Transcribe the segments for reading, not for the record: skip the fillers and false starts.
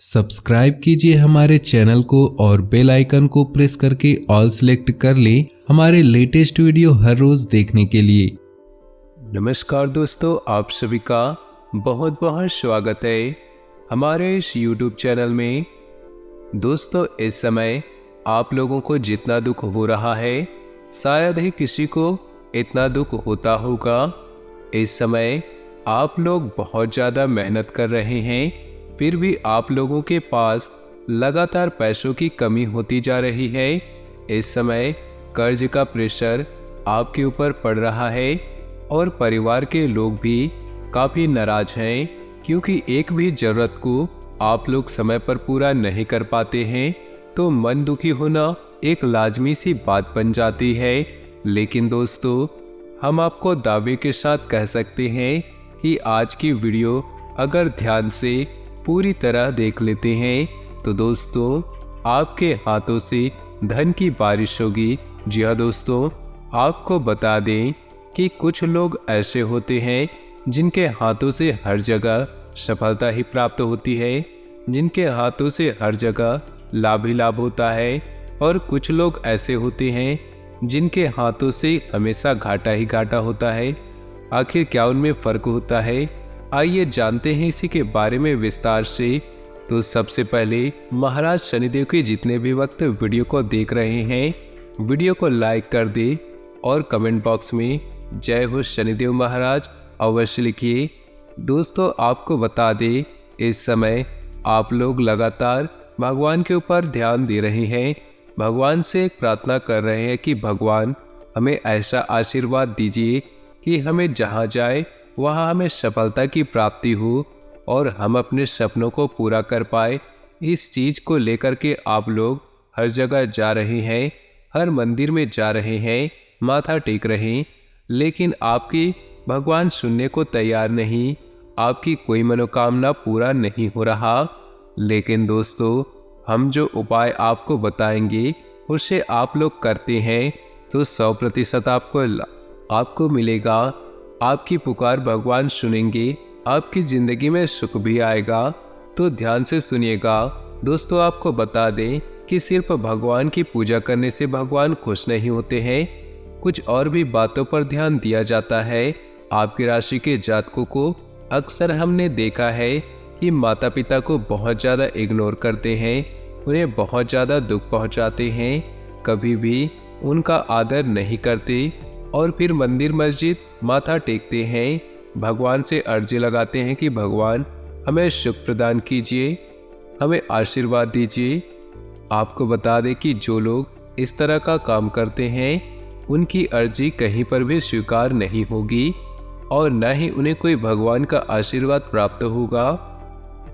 Subscribe कीजिए हमारे channel को और बेल आइकन को प्रेस करके ऑल सेलेक्ट कर लें हमारे लेटेस्ट वीडियो हर रोज देखने के लिए। नमस्कार दोस्तों, आप सभी का बहुत बहुत स्वागत है हमारे इस YouTube चैनल में। दोस्तों, इस समय आप लोगों को जितना दुख हो रहा है शायद ही किसी को इतना दुख होता होगा। इस समय आप लोग बहुत ज़्यादा मेहनत कर रहे हैं, फिर भी आप लोगों के पास लगातार पैसों की कमी होती जा रही है। इस समय कर्ज का प्रेशर आपके ऊपर पड़ रहा है और परिवार के लोग भी काफ़ी नाराज हैं, क्योंकि एक भी ज़रूरत को आप लोग समय पर पूरा नहीं कर पाते हैं तो मन दुखी होना एक लाजमी सी बात बन जाती है। लेकिन दोस्तों, हम आपको दावे के साथ कह सकते हैं कि आज की वीडियो अगर ध्यान से पूरी तरह देख लेते हैं तो दोस्तों आपके हाथों से धन की बारिश होगी। जी हाँ दोस्तों, आपको बता दें कि कुछ लोग ऐसे होते हैं जिनके हाथों से हर जगह सफलता ही प्राप्त होती है, जिनके हाथों से हर जगह लाभ ही लाभ होता है, और कुछ लोग ऐसे होते हैं जिनके हाथों से हमेशा घाटा ही घाटा होता है। आखिर क्या उनमें फ़र्क होता है, आइए जानते हैं इसी के बारे में विस्तार से। तो सबसे पहले महाराज शनिदेव के जितने भी वक्त वीडियो को देख रहे हैं, वीडियो को लाइक कर दे और कमेंट बॉक्स में जय हो शनिदेव महाराज अवश्य लिखिए। दोस्तों, आपको बता दें इस समय आप लोग लगातार भगवान के ऊपर ध्यान दे रहे हैं, भगवान से एक प्रार्थना कर रहे हैं कि भगवान हमें ऐसा आशीर्वाद दीजिए कि हमें जहाँ जाए वहाँ हमें सफलता की प्राप्ति हो और हम अपने सपनों को पूरा कर पाए। इस चीज़ को लेकर के आप लोग हर जगह जा रहे हैं, हर मंदिर में जा रहे हैं, माथा टेक रहे हैं, लेकिन आपकी भगवान सुनने को तैयार नहीं, आपकी कोई मनोकामना पूरा नहीं हो रहा। लेकिन दोस्तों, हम जो उपाय आपको बताएंगे उसे आप लोग करते हैं तो 100% आपको मिलेगा। आपकी पुकार भगवान सुनेंगे, आपकी ज़िंदगी में सुख भी आएगा। तो ध्यान से सुनिएगा। दोस्तों, आपको बता दें कि सिर्फ भगवान की पूजा करने से भगवान खुश नहीं होते हैं, कुछ और भी बातों पर ध्यान दिया जाता है। आपकी राशि के जातकों को अक्सर हमने देखा है कि माता पिता को बहुत ज़्यादा इग्नोर करते हैं, उन्हें बहुत ज़्यादा दुख पहुंचाते हैं, कभी भी उनका आदर नहीं करते और फिर मंदिर मस्जिद माथा टेकते हैं, भगवान से अर्जी लगाते हैं कि भगवान हमें सुख प्रदान कीजिए, हमें आशीर्वाद दीजिए। आपको बता दें कि जो लोग इस तरह का काम करते हैं उनकी अर्जी कहीं पर भी स्वीकार नहीं होगी और न ही उन्हें कोई भगवान का आशीर्वाद प्राप्त होगा।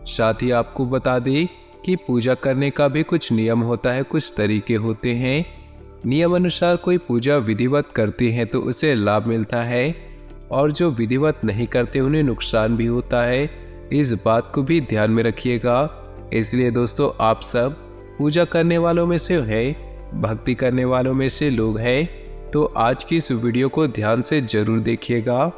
साथ ही आपको बता दें कि पूजा करने का भी कुछ नियम होता है, कुछ तरीके होते हैं। नियम अनुसार कोई पूजा विधिवत करते हैं तो उसे लाभ मिलता है और जो विधिवत नहीं करते उन्हें नुकसान भी होता है। इस बात को भी ध्यान में रखिएगा। इसलिए दोस्तों, आप सब पूजा करने वालों में से हैं, भक्ति करने वालों में से लोग हैं, तो आज की इस वीडियो को ध्यान से जरूर देखिएगा।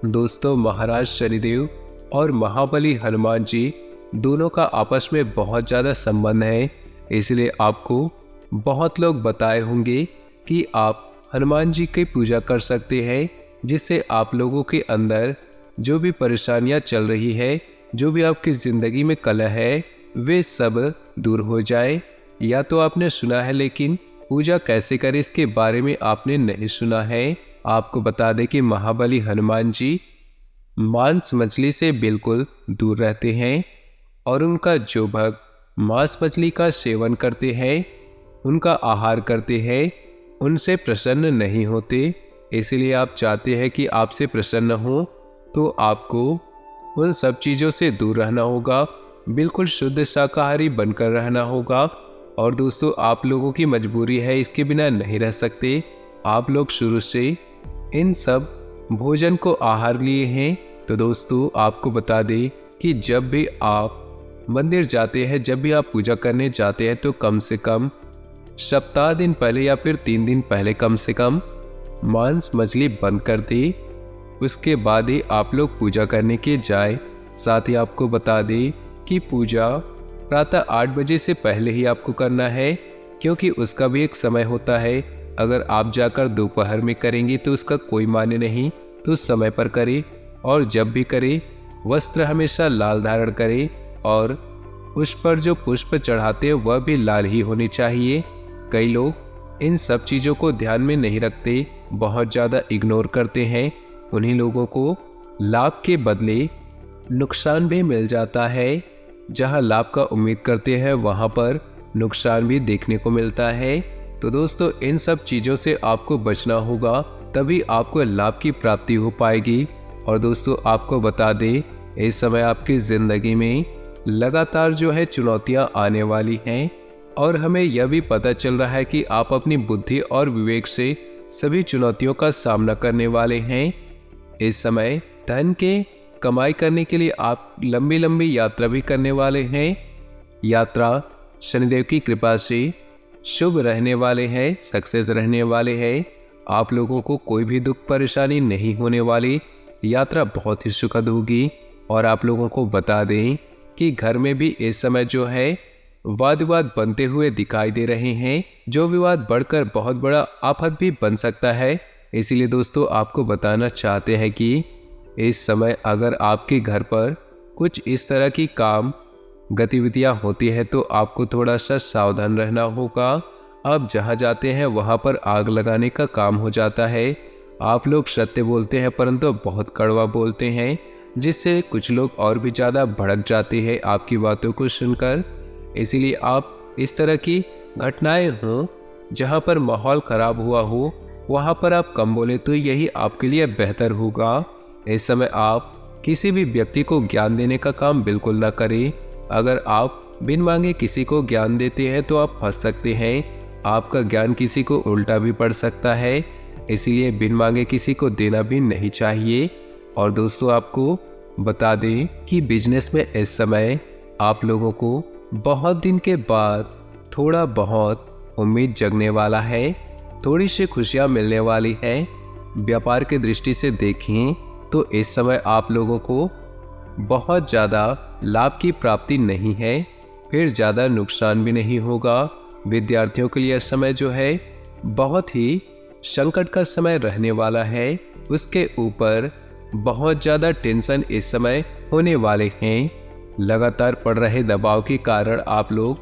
दोस्तों, महाराज शनिदेव और महाबली हनुमान जी दोनों का आपस में बहुत ज़्यादा संबंध है, इसलिए आपको बहुत लोग बताए होंगे कि आप हनुमान जी की पूजा कर सकते हैं, जिससे आप लोगों के अंदर जो भी परेशानियां चल रही है, जो भी आपकी ज़िंदगी में कलह है, वे सब दूर हो जाए। या तो आपने सुना है, लेकिन पूजा कैसे करें इसके बारे में आपने नहीं सुना है। आपको बता दें कि महाबली हनुमान जी मांस मछली से बिल्कुल दूर रहते हैं और उनका जो भक्त मांस मछली का सेवन करते हैं, उनका आहार करते हैं, उनसे प्रसन्न नहीं होते। इसलिए आप चाहते हैं कि आपसे प्रसन्न हो तो आपको उन सब चीज़ों से दूर रहना होगा, बिल्कुल शुद्ध शाकाहारी बनकर रहना होगा। और दोस्तों, आप लोगों की मजबूरी है, इसके बिना नहीं रह सकते। आप लोग शुरू से इन सब भोजन को आहार लिए हैं। तो दोस्तों, आपको बता दें कि जब भी आप मंदिर जाते हैं, जब भी आप पूजा करने जाते हैं, तो कम से कम सप्ताह दिन पहले या फिर 3 दिन पहले कम से कम मांस मछली बंद कर दे। उसके बाद ही आप लोग पूजा करने के जाए। साथ ही आपको बता दें कि पूजा प्रातः 8 बजे से पहले ही आपको करना है, क्योंकि उसका भी एक समय होता है। अगर आप जाकर दोपहर में करेंगे तो उसका कोई मान्य नहीं, तो समय पर करें। और जब भी करें वस्त्र हमेशा लाल धारण करें, और उस पर जो पुष्प चढ़ाते हैं वह भी लाल ही होने चाहिए। कई लोग इन सब चीज़ों को ध्यान में नहीं रखते, बहुत ज़्यादा इग्नोर करते हैं। उन्हीं लोगों को लाभ के बदले नुकसान भी मिल जाता है। जहां लाभ का उम्मीद करते हैं वहां पर नुकसान भी देखने को मिलता है। तो दोस्तों, इन सब चीज़ों से आपको बचना होगा, तभी आपको लाभ की प्राप्ति हो पाएगी। और दोस्तों, आपको बता दें, इस समय आपकी ज़िंदगी में लगातार जो है चुनौतियां आने वाली हैं, और हमें यह भी पता चल रहा है कि आप अपनी बुद्धि और विवेक से सभी चुनौतियों का सामना करने वाले हैं। इस समय धन के कमाई करने के लिए आप लंबी लंबी यात्रा भी करने वाले हैं। यात्रा शनिदेव की कृपा से शुभ रहने वाले हैं, सक्सेस रहने वाले हैं। आप लोगों को कोई भी दुख परेशानी नहीं होने वाली, यात्रा बहुत ही सुखद होगी। और आप लोगों को बता दें कि घर में भी इस समय जो है वाद विवाद बनते हुए दिखाई दे रहे हैं, जो विवाद बढ़कर बहुत बड़ा आफत भी बन सकता है। इसीलिए दोस्तों, आपको बताना चाहते हैं कि इस समय अगर आपके घर पर कुछ इस तरह की काम गतिविधियां होती है तो आपको थोड़ा सा सावधान रहना होगा। आप जहां जाते हैं वहां पर आग लगाने का काम हो जाता है। आप लोग सत्य बोलते हैं परंतु बहुत कड़वा बोलते हैं, जिससे कुछ लोग और भी ज़्यादा भड़क जाते हैं आपकी बातों को सुनकर। इसीलिए आप इस तरह की घटनाएं हों जहां पर माहौल ख़राब हुआ हो, वहां पर आप कम बोले तो यही आपके लिए बेहतर होगा। इस समय आप किसी भी व्यक्ति को ज्ञान देने का काम बिल्कुल ना करें। अगर आप बिन मांगे किसी को ज्ञान देते हैं तो आप फंस सकते हैं। आपका ज्ञान किसी को उल्टा भी पड़ सकता है, इसलिए बिन मांगे किसी को देना भी नहीं चाहिए। और दोस्तों, आपको बता दें कि बिजनेस में इस समय आप लोगों को बहुत दिन के बाद थोड़ा बहुत उम्मीद जगने वाला है, थोड़ी सी खुशियाँ मिलने वाली हैं। व्यापार की दृष्टि से देखें तो इस समय आप लोगों को बहुत ज़्यादा लाभ की प्राप्ति नहीं है, फिर ज़्यादा नुकसान भी नहीं होगा। विद्यार्थियों के लिए समय जो है बहुत ही संकट का समय रहने वाला है। उसके ऊपर बहुत ज़्यादा टेंशन इस समय होने वाले हैं। लगातार पड़ रहे दबाव के कारण आप लोग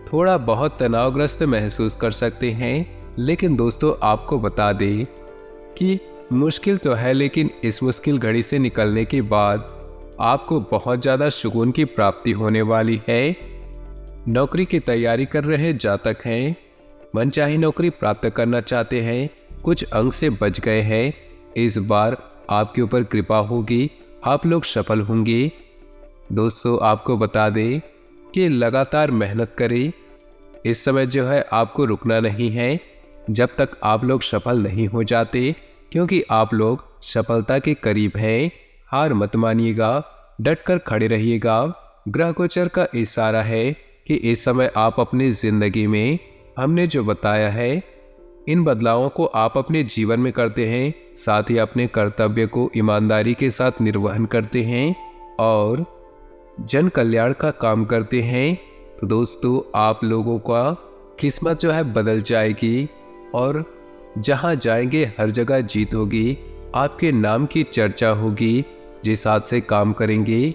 थोड़ा बहुत तनावग्रस्त महसूस कर सकते हैं। लेकिन दोस्तों, आपको बता दें कि मुश्किल तो है, लेकिन इस मुश्किल घड़ी से निकलने के बाद आपको बहुत ज़्यादा सुकून की प्राप्ति होने वाली है। नौकरी की तैयारी कर रहे जातक हैं, मनचाही नौकरी प्राप्त करना चाहते हैं, कुछ अंक से बच गए हैं, इस बार आपके ऊपर कृपा होगी, आप लोग सफल होंगे। दोस्तों, आपको बता दें कि लगातार मेहनत करें। इस समय जो है आपको रुकना नहीं है जब तक आप लोग सफल नहीं हो जाते, क्योंकि आप लोग सफलता के करीब हैं। हार मत मानिएगा, डटकर खड़े रहिएगा। ग्रह गोचर का इशारा है कि इस समय आप अपनी जिंदगी में हमने जो बताया है इन बदलावों को आप अपने जीवन में करते हैं, साथ ही अपने कर्तव्य को ईमानदारी के साथ निर्वहन करते हैं और जन कल्याण का काम करते हैं। तो दोस्तों, आप लोगों का किस्मत जो है बदल जाएगी और जहां जाएंगे हर जगह जीत होगी। आपके नाम की चर्चा होगी। जिस हाथ से काम करेंगे,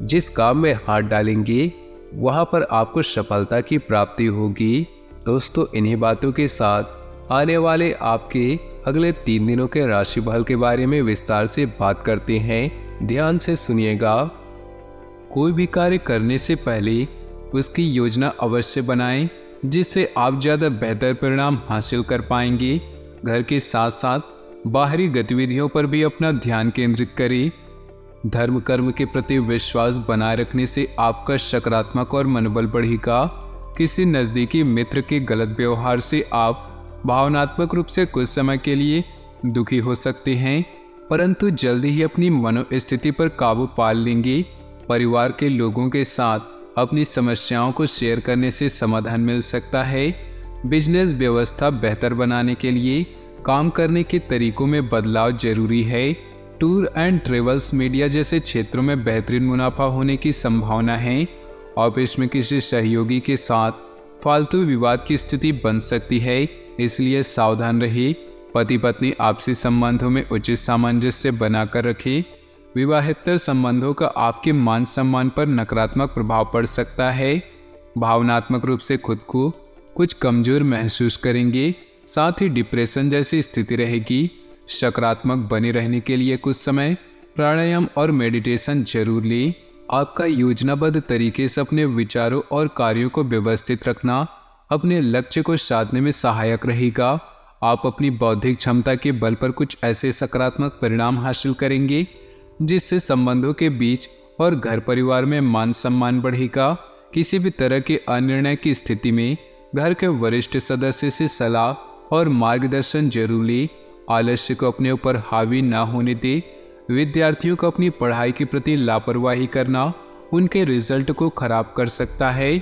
जिस काम में हाथ डालेंगे, वहां पर आपको सफलता की प्राप्ति होगी। दोस्तों, इन्हीं बातों के साथ आने वाले आपके अगले 3 दिनों के राशिफल के बारे में विस्तार से बात करते हैं। ध्यान से सुनिएगा। कोई भी कार्य करने से पहले उसकी योजना अवश्य बनाएं, जिससे आप ज़्यादा बेहतर परिणाम हासिल कर पाएंगे। घर के साथ साथ बाहरी गतिविधियों पर भी अपना ध्यान केंद्रित करें। धर्म कर्म के प्रति विश्वास बनाए रखने से आपका सकारात्मक और मनोबल बढ़ेगा। किसी नज़दीकी मित्र के गलत व्यवहार से आप भावनात्मक रूप से कुछ समय के लिए दुखी हो सकते हैं, परंतु जल्दी ही अपनी मनोस्थिति पर काबू पा लेंगे। परिवार के लोगों के साथ अपनी समस्याओं को शेयर करने से समाधान मिल सकता है। बिजनेस व्यवस्था बेहतर बनाने के लिए काम करने के तरीकों में बदलाव जरूरी है। टूर एंड ट्रेवल्स, मीडिया जैसे क्षेत्रों में बेहतरीन मुनाफा होने की संभावना है। ऑफिस में किसी सहयोगी के साथ फालतू विवाद की स्थिति बन सकती है, इसलिए सावधान रहिए। पति पत्नी आपसी संबंधों में उचित सामंजस्य बनाकर रखें। विवाहेतर संबंधों का आपके मान सम्मान पर नकारात्मक प्रभाव पड़ सकता है। भावनात्मक रूप से खुद को कुछ कमजोर महसूस करेंगे, साथ ही डिप्रेशन जैसी स्थिति रहेगी। सकारात्मक बने रहने के लिए कुछ समय प्राणायाम और मेडिटेशन जरूर लें। आपका योजनाबद्ध तरीके से अपने विचारों और कार्यों को व्यवस्थित रखना अपने लक्ष्य को साधने में सहायक रहेगा। आप अपनी बौद्धिक क्षमता के बल पर कुछ ऐसे सकारात्मक परिणाम हासिल करेंगे जिससे संबंधों के बीच और घर परिवार में मान सम्मान बढ़ेगा। किसी भी तरह के अनिर्णय की स्थिति में घर के वरिष्ठ सदस्य से सलाह और मार्गदर्शन जरूर लें। आलस्य को अपने ऊपर हावी ना होने दें। विद्यार्थियों को अपनी पढ़ाई के प्रति लापरवाही करना उनके रिजल्ट को खराब कर सकता है।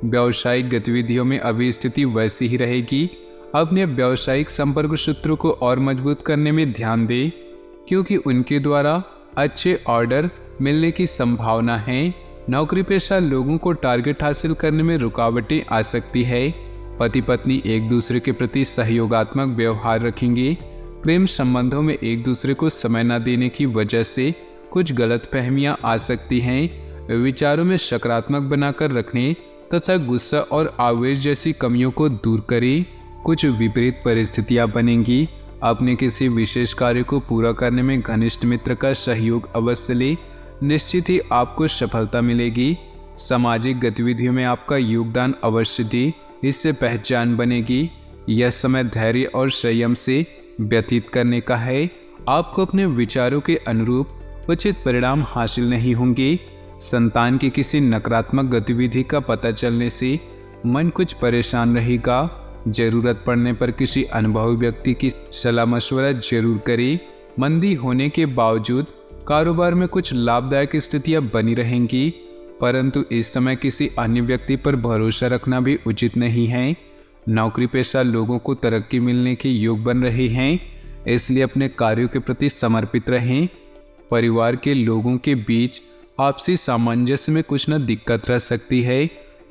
व्यावसायिक गतिविधियों में अभी स्थिति वैसी ही रहेगी। अपने व्यावसायिक संपर्क सूत्रों को और मजबूत करने में ध्यान दें, क्योंकि उनके द्वारा अच्छे ऑर्डर मिलने की संभावना है। नौकरी पेशा लोगों को टारगेट हासिल करने में रुकावटें आ सकती है। पति पत्नी एक दूसरे के प्रति सहयोगात्मक व्यवहार रखेंगे। प्रेम संबंधों में एक दूसरे को समय न देने की वजह से कुछ गलतफहमियां आ सकती हैं। विचारों में सकारात्मक बनाकर रखने तथा गुस्सा और आवेश जैसी कमियों को दूर करें। कुछ विपरीत परिस्थितियां बनेंगी। अपने किसी विशेष कार्य को पूरा करने में घनिष्ठ मित्र का सहयोग अवश्य लें। निश्चित ही आपको सफलता मिलेगी। सामाजिक गतिविधियों में आपका योगदान अवश्य दें, इससे पहचान बनेगी। यह समय धैर्य और संयम से व्यतीत करने का है। आपको अपने विचारों के अनुरूप उचित परिणाम हासिल नहीं होंगे। संतान की किसी नकारात्मक गतिविधि का पता चलने से मन कुछ परेशान रहेगा। जरूरत पड़ने पर किसी अनुभवी व्यक्ति की सलाह मशवरा जरूर करें। मंदी होने के बावजूद कारोबार में कुछ लाभदायक स्थितियां बनी रहेंगी, परंतु इस समय किसी अन्य व्यक्ति पर भरोसा रखना भी उचित नहीं है। नौकरी पेशा लोगों को तरक्की मिलने के योग बन रहे हैं, इसलिए अपने कार्यों के प्रति समर्पित रहें। परिवार के लोगों के बीच आपसी सामंजस्य में कुछ न दिक्कत रह सकती है।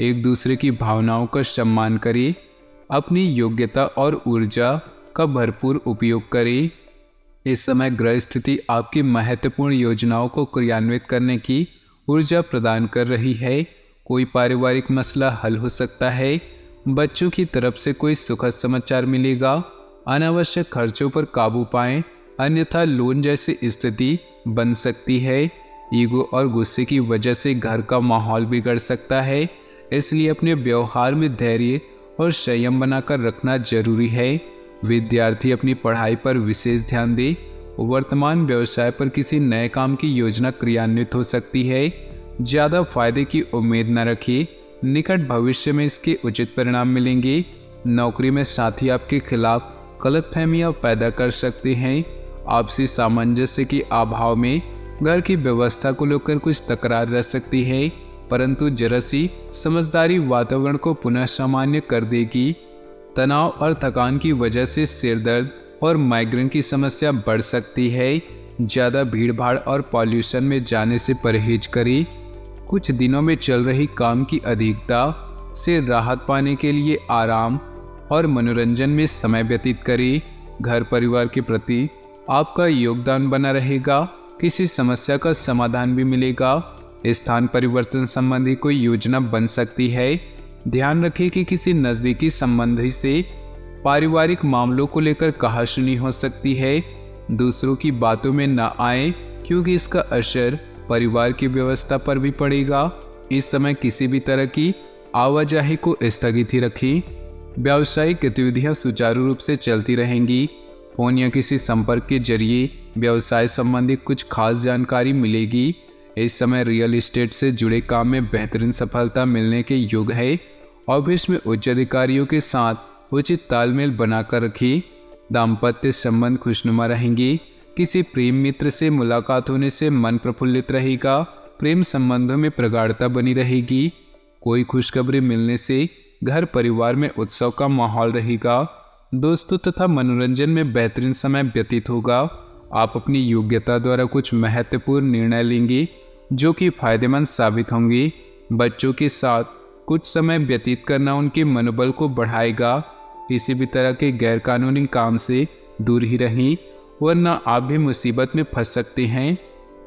एक दूसरे की भावनाओं का सम्मान करें। अपनी योग्यता और ऊर्जा का भरपूर उपयोग करें। इस समय ग्रह स्थिति आपकी महत्वपूर्ण योजनाओं को क्रियान्वित करने की ऊर्जा प्रदान कर रही है। कोई पारिवारिक मसला हल हो सकता है। बच्चों की तरफ से कोई सुखद समाचार मिलेगा। अनावश्यक खर्चों पर काबू पाएं, अन्यथा लोन जैसी स्थिति बन सकती है। ईगो और गुस्से की वजह से घर का माहौल बिगड़ सकता है, इसलिए अपने व्यवहार में धैर्य और संयम बनाकर रखना जरूरी है। विद्यार्थी अपनी पढ़ाई पर विशेष ध्यान दे। वर्तमान व्यवसाय पर किसी नए काम की योजना क्रियान्वित हो सकती है। ज़्यादा फायदे की उम्मीद न रखिए, निकट भविष्य में इसके उचित परिणाम मिलेंगे। नौकरी में साथी आपके खिलाफ गलतफहमियां पैदा कर सकते हैं। आपसी सामंजस्य के अभाव में घर की व्यवस्था को लेकर कुछ तकरार रह सकती है, परंतु जरा सी समझदारी वातावरण को पुनः सामान्य कर देगी। तनाव और थकान की वजह से सिर दर्द और माइग्रेन की समस्या बढ़ सकती है। ज़्यादा भीड़भाड़ और पॉल्यूशन में जाने से परहेज करें। कुछ दिनों में चल रही काम की अधिकता से राहत पाने के लिए आराम और मनोरंजन में समय व्यतीत करें। घर परिवार के प्रति आपका योगदान बना रहेगा। किसी समस्या का समाधान भी मिलेगा। स्थान परिवर्तन संबंधी कोई योजना बन सकती है। ध्यान रखें कि किसी नज़दीकी संबंधी से पारिवारिक मामलों को लेकर कहासुनी हो सकती है। दूसरों की बातों में न आए, क्योंकि इसका असर परिवार की व्यवस्था पर भी पड़ेगा। इस समय किसी भी तरह की आवाजाही को स्थगित ही रखें। व्यावसायिक गतिविधियां सुचारू रूप से चलती रहेंगी। फोन या किसी संपर्क के जरिए व्यवसाय संबंधी कुछ खास जानकारी मिलेगी। इस समय रियल एस्टेट से जुड़े काम में बेहतरीन सफलता मिलने के योग है। ऑफिस में उच्च अधिकारियों के साथ उचित तालमेल बनाकर रखिए। दाम्पत्य संबंध खुशनुमा रहेंगे। किसी प्रेम मित्र से मुलाकात होने से मन प्रफुल्लित रहेगा। प्रेम संबंधों में प्रगाढ़ता बनी रहेगी। कोई खुशखबरी मिलने से घर परिवार में उत्सव का माहौल रहेगा। दोस्तों तथा मनोरंजन में बेहतरीन समय व्यतीत होगा। आप अपनी योग्यता द्वारा कुछ महत्वपूर्ण निर्णय लेंगे जो कि फायदेमंद साबित होंगे। बच्चों के साथ कुछ समय व्यतीत करना उनके मनोबल को बढ़ाएगा। किसी भी तरह के गैरकानूनी काम से दूर ही रहें, वरना आप भी मुसीबत में फंस सकते हैं।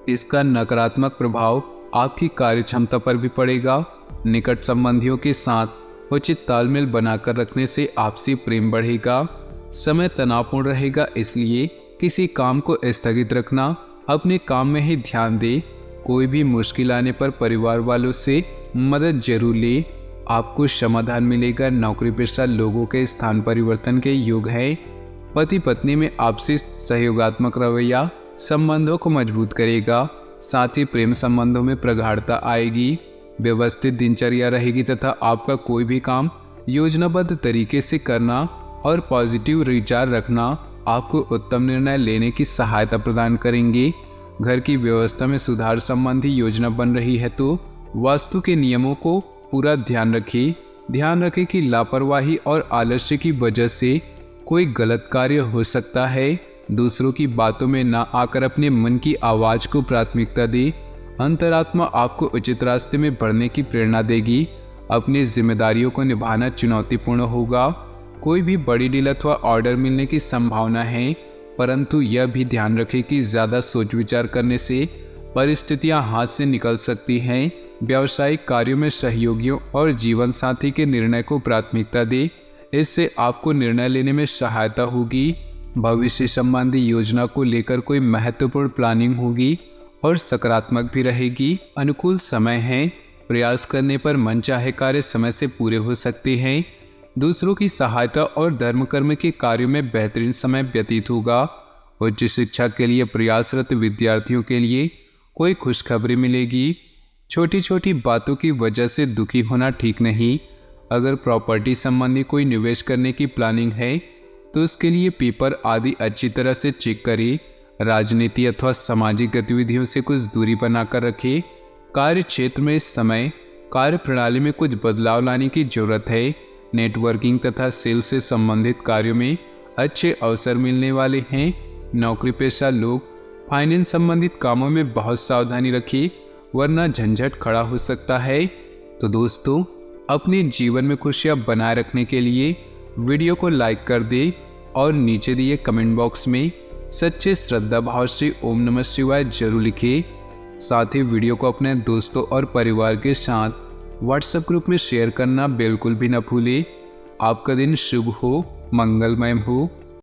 इसका नकारात्मक प्रभाव आपकी कार्यक्षमता पर भी पड़ेगा। निकट संबंधियों के साथ उचित तालमेल बनाकर रखने से आपसी प्रेम बढ़ेगा। समय तनावपूर्ण रहेगा, इसलिए किसी काम को स्थगित रखना, अपने काम में ही ध्यान दें। कोई भी मुश्किल आने पर परिवार वालों से मदद जरूर लें, आपको समाधान मिलेगा। नौकरी पेशा लोगों के स्थान परिवर्तन के योग है। पति पत्नी में आपसी सहयोगात्मक रवैया संबंधों को मजबूत करेगा। साथ ही प्रेम संबंधों में प्रगाढ़ता आएगी। व्यवस्थित दिनचर्या रहेगी तथा आपका कोई भी काम योजनाबद्ध तरीके से करना और पॉजिटिव विचार रखना आपको उत्तम निर्णय लेने की सहायता प्रदान करेंगे। घर की व्यवस्था में सुधार संबंधी योजना बन रही है तो वास्तु के नियमों को पूरा ध्यान रखें कि लापरवाही और आलस्य की वजह से कोई गलत कार्य हो सकता है। दूसरों की बातों में ना आकर अपने मन की आवाज़ को प्राथमिकता दे। अंतरात्मा आपको उचित रास्ते में बढ़ने की प्रेरणा देगी। अपनी जिम्मेदारियों को निभाना चुनौतीपूर्ण होगा। कोई भी बड़ी डील अथवा ऑर्डर मिलने की संभावना है, परंतु यह भी ध्यान रखें कि ज़्यादा सोच विचार करने से परिस्थितियां हाथ से निकल सकती हैं। व्यावसायिक कार्यों में सहयोगियों और जीवन साथी के निर्णय को प्राथमिकता दें, इससे आपको निर्णय लेने में सहायता होगी। भविष्य संबंधी योजना को लेकर कोई महत्वपूर्ण प्लानिंग होगी और सकारात्मक भी रहेगी। अनुकूल समय है, प्रयास करने पर मनचाहे कार्य समय से पूरे हो सकते हैं। दूसरों की सहायता और धर्म कर्म के कार्यों में बेहतरीन समय व्यतीत होगा। उच्च शिक्षा के लिए प्रयासरत विद्यार्थियों के लिए कोई खुशखबरी मिलेगी। छोटी छोटी बातों की वजह से दुखी होना ठीक नहीं। अगर प्रॉपर्टी संबंधी कोई निवेश करने की प्लानिंग है तो उसके लिए पेपर आदि अच्छी तरह से चेक करें। राजनीति अथवा सामाजिक गतिविधियों से कुछ दूरी बनाकर रखें। कार्य क्षेत्र में इस समय कार्य प्रणाली में कुछ बदलाव लाने की जरूरत है। नेटवर्किंग तथा सेल्स से संबंधित कार्यों में अच्छे अवसर मिलने वाले हैं। नौकरी पेशा लोग फाइनेंस संबंधित कामों में बहुत सावधानी रखें, वरना झंझट खड़ा हो सकता है। तो दोस्तों, अपने जीवन में खुशियां बनाए रखने के लिए वीडियो को लाइक कर दें और नीचे दिए कमेंट बॉक्स में सच्चे श्रद्धा भाव से ओम नमः शिवाय जरूर लिखें। साथ ही वीडियो को अपने दोस्तों और परिवार के साथ व्हाट्सएप ग्रुप में शेयर करना बिल्कुल भी न भूलें। आपका दिन शुभ हो, मंगलमय हो।